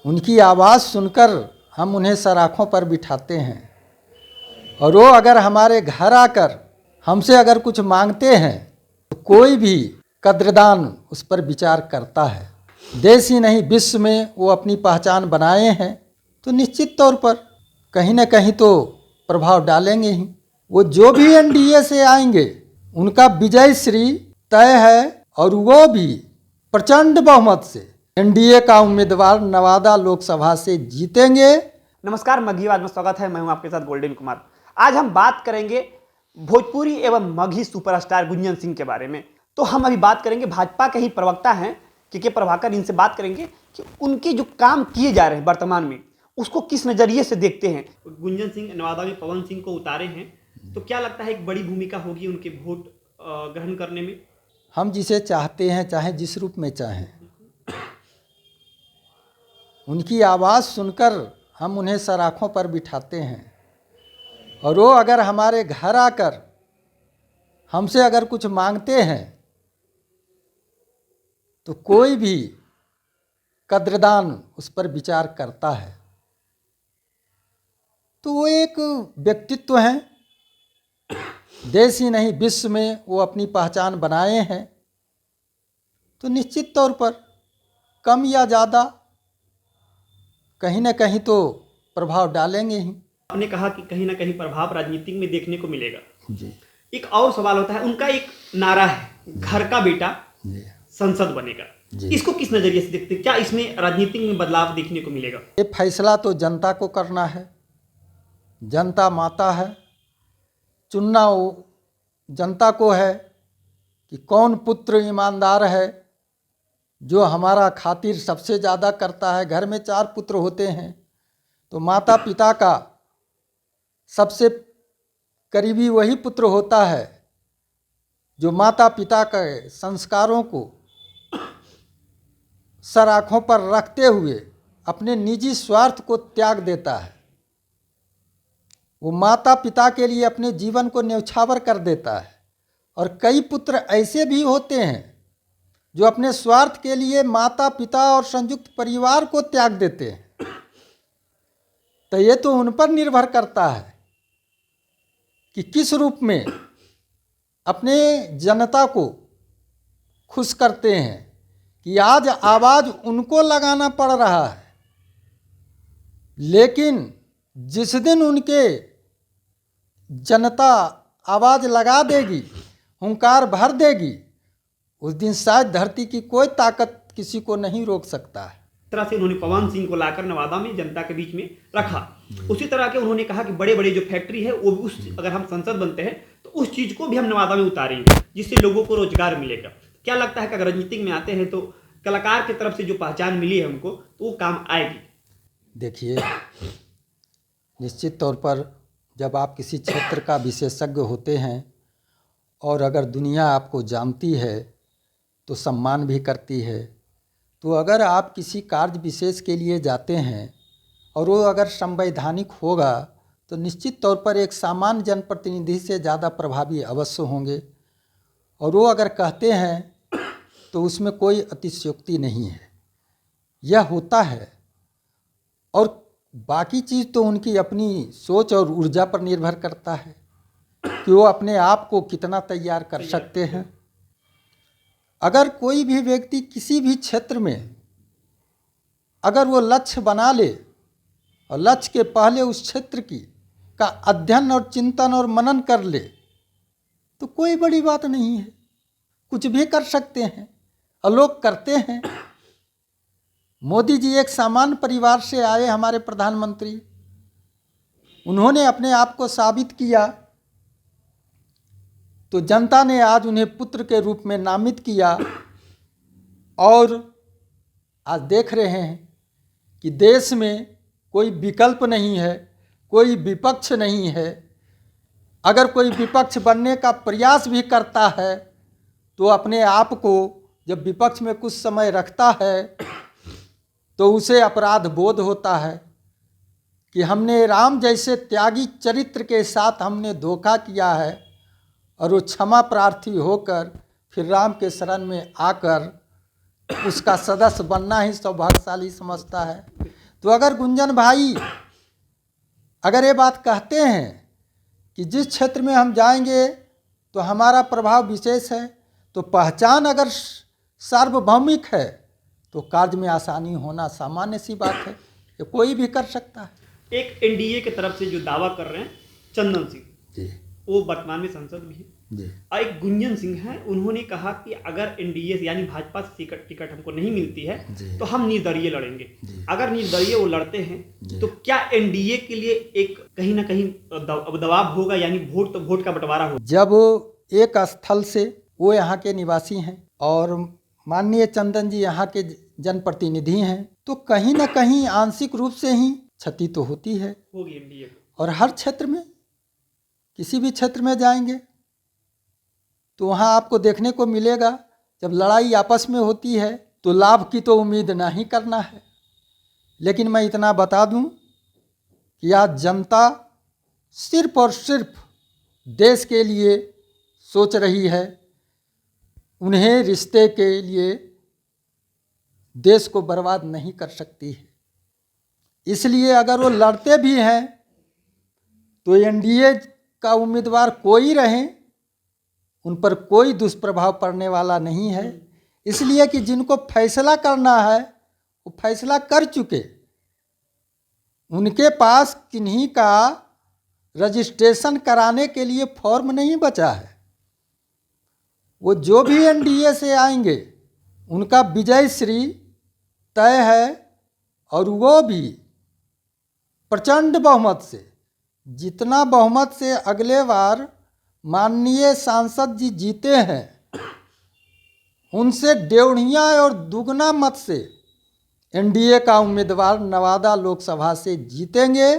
उनकी आवाज़ सुनकर हम उन्हें सराखों पर बिठाते हैं और वो अगर हमारे घर आकर हमसे अगर कुछ मांगते हैं तो कोई भी कद्रदान उस पर विचार करता है। देश ही नहीं विश्व में वो अपनी पहचान बनाए हैं तो निश्चित तौर पर कहीं न कहीं तो प्रभाव डालेंगे ही। वो जो भी एनडीए से आएंगे उनका विजय श्री तय है और वो भी प्रचंड बहुमत से एनडीए का उम्मीदवार नवादा लोकसभा से जीतेंगे। नमस्कार, मगहीवाद में स्वागत है। मैं हूं आपके साथ गोल्डन कुमार। आज हम बात करेंगे भोजपुरी एवं मगही सुपरस्टार गुंजन सिंह के बारे में। तो हम अभी बात करेंगे, भाजपा के ही प्रवक्ता हैं के प्रभाकर, इनसे बात करेंगे कि उनके जो काम किए जा रहे हैं वर्तमान में उसको किस नजरिए से देखते हैं। गुंजन सिंह नवादा में पवन सिंह को उतारे हैं, तो क्या लगता है एक बड़ी भूमिका होगी उनके वोट ग्रहण करने में? हम जिसे चाहते हैं, चाहे जिस रूप में चाहें, उनकी आवाज़ सुनकर हम उन्हें सराखों पर बिठाते हैं और वो अगर हमारे घर आकर हमसे अगर कुछ मांगते हैं तो कोई भी कद्रदान उस पर विचार करता है। तो वो एक व्यक्तित्व हैं, देश ही नहीं विश्व में वो अपनी पहचान बनाए हैं तो निश्चित तौर पर कम या ज़्यादा कहीं न कहीं तो प्रभाव डालेंगे ही। आपने कहा कि कहीं ना कहीं प्रभाव राजनीति में देखने को मिलेगा जी। एक और सवाल होता है, उनका एक नारा है, घर का बेटा जी। संसद बनेगा। इसको किस नजरिए से देखते हैं? क्या इसमें राजनीति में बदलाव देखने को मिलेगा? ये फैसला तो जनता को करना है। जनता माता है, चुनना वो जनता को है कि कौन पुत्र ईमानदार है जो हमारा खातिर सबसे ज़्यादा करता है। घर में 4 पुत्र होते हैं तो माता पिता का सबसे करीबी वही पुत्र होता है जो माता पिता के संस्कारों को सर आँखों पर रखते हुए अपने निजी स्वार्थ को त्याग देता है। वो माता पिता के लिए अपने जीवन को न्यौछावर कर देता है। और कई पुत्र ऐसे भी होते हैं जो अपने स्वार्थ के लिए माता पिता और संयुक्त परिवार को त्याग देते हैं। तो ये तो उन पर निर्भर करता है कि किस रूप में अपने जनता को खुश करते हैं कि आज आवाज़ उनको लगाना पड़ रहा है, लेकिन जिस दिन उनके जनता आवाज़ लगा देगी, हुंकार भर देगी, उस दिन शायद धरती की कोई ताकत किसी को नहीं रोक सकता है। इस तरह से उन्होंने पवन सिंह को लाकर नवादा में जनता के बीच में रखा। उसी तरह के उन्होंने कहा कि बड़े बड़े जो फैक्ट्री है वो उस अगर हम संसद बनते हैं तो उस चीज़ को भी हम नवादा में उतारेंगे जिससे लोगों को रोजगार मिलेगा। क्या लगता है कि अगर राजनीतिक में आते हैं तो कलाकार की तरफ से जो पहचान मिली है हमको तो वो काम आएगी? देखिए, निश्चित तौर पर जब आप किसी क्षेत्र का विशेषज्ञ होते हैं और अगर दुनिया आपको जानती है तो सम्मान भी करती है। तो अगर आप किसी कार्य विशेष के लिए जाते हैं और वो अगर संवैधानिक होगा तो निश्चित तौर पर एक सामान्य जनप्रतिनिधि से ज़्यादा प्रभावी अवश्य होंगे। और वो अगर कहते हैं तो उसमें कोई अतिशयोक्ति नहीं है, यह होता है। और बाकी चीज़ तो उनकी अपनी सोच और ऊर्जा पर निर्भर करता है कि वो अपने आप को कितना तैयार कर सकते हैं। अगर कोई भी व्यक्ति किसी भी क्षेत्र में अगर वो लक्ष्य बना ले और लक्ष्य के पहले उस क्षेत्र का अध्ययन और चिंतन और मनन कर ले तो कोई बड़ी बात नहीं है, कुछ भी कर सकते हैं और लोग करते हैं। मोदी जी एक सामान्य परिवार से आए हमारे प्रधानमंत्री, उन्होंने अपने आप को साबित किया तो जनता ने आज उन्हें पुत्र के रूप में नामित किया। और आज देख रहे हैं कि देश में कोई विकल्प नहीं है, कोई विपक्ष नहीं है। अगर कोई विपक्ष बनने का प्रयास भी करता है तो अपने आप को जब विपक्ष में कुछ समय रखता है तो उसे अपराध बोध होता है कि हमने राम जैसे त्यागी चरित्र के साथ हमने धोखा किया है। और वो क्षमा प्रार्थी होकर फिर राम के शरण में आकर उसका सदस्य बनना ही सौभाग्यशाली समझता है। तो अगर गुंजन भाई अगर ये बात कहते हैं कि जिस क्षेत्र में हम जाएंगे तो हमारा प्रभाव विशेष है, तो पहचान अगर सार्वभौमिक है तो कार्य में आसानी होना सामान्य सी बात है, ये कोई भी कर सकता है। एक एनडीए की तरफ से जो दावा कर रहे हैं चंदन सिंह जी वो वर्तमान में सांसद भी है, जी और एक गुंजन सिंह है, उन्होंने कहा कि अगर एनडीए यानी भाजपा से टिकट हमको नहीं मिलती है जी। तो हम निर्दलीय लड़ेंगे। जी। अगर निर्दलीय वो लड़ते हैं जी। तो क्या एनडीए के लिए एक कहीं ना कहीं दबाव होगा, यानी वोट का बंटवारा होगा? जब एक स्थल से वो यहाँ के निवासी हैं और माननीय चंदन जी यहाँ के जनप्रतिनिधि हैं, तो कहीं ना कहीं आंशिक रूप से ही क्षति तो होती है होगी एनडीए को। और हर क्षेत्र में किसी भी क्षेत्र में जाएंगे तो वहाँ आपको देखने को मिलेगा जब लड़ाई आपस में होती है तो लाभ की तो उम्मीद नहीं करना है। लेकिन मैं इतना बता दूं कि आज जनता सिर्फ और सिर्फ देश के लिए सोच रही है, उन्हें रिश्ते के लिए देश को बर्बाद नहीं कर सकती है। इसलिए अगर वो लड़ते भी हैं तो एनडीए का उम्मीदवार कोई रहे, उन पर कोई दुष्प्रभाव पड़ने वाला नहीं है। इसलिए कि जिनको फैसला करना है वो फैसला कर चुके, उनके पास किन्हीं का रजिस्ट्रेशन कराने के लिए फॉर्म नहीं बचा है। वो जो भी एनडीए से आएंगे उनका विजय श्री तय है और वो भी प्रचंड बहुमत से, जितना बहुमत से अगले बार माननीय सांसद जी जीते हैं उनसे डेढ़िया और दुगना मत से एनडीए का उम्मीदवार नवादा लोकसभा से जीतेंगे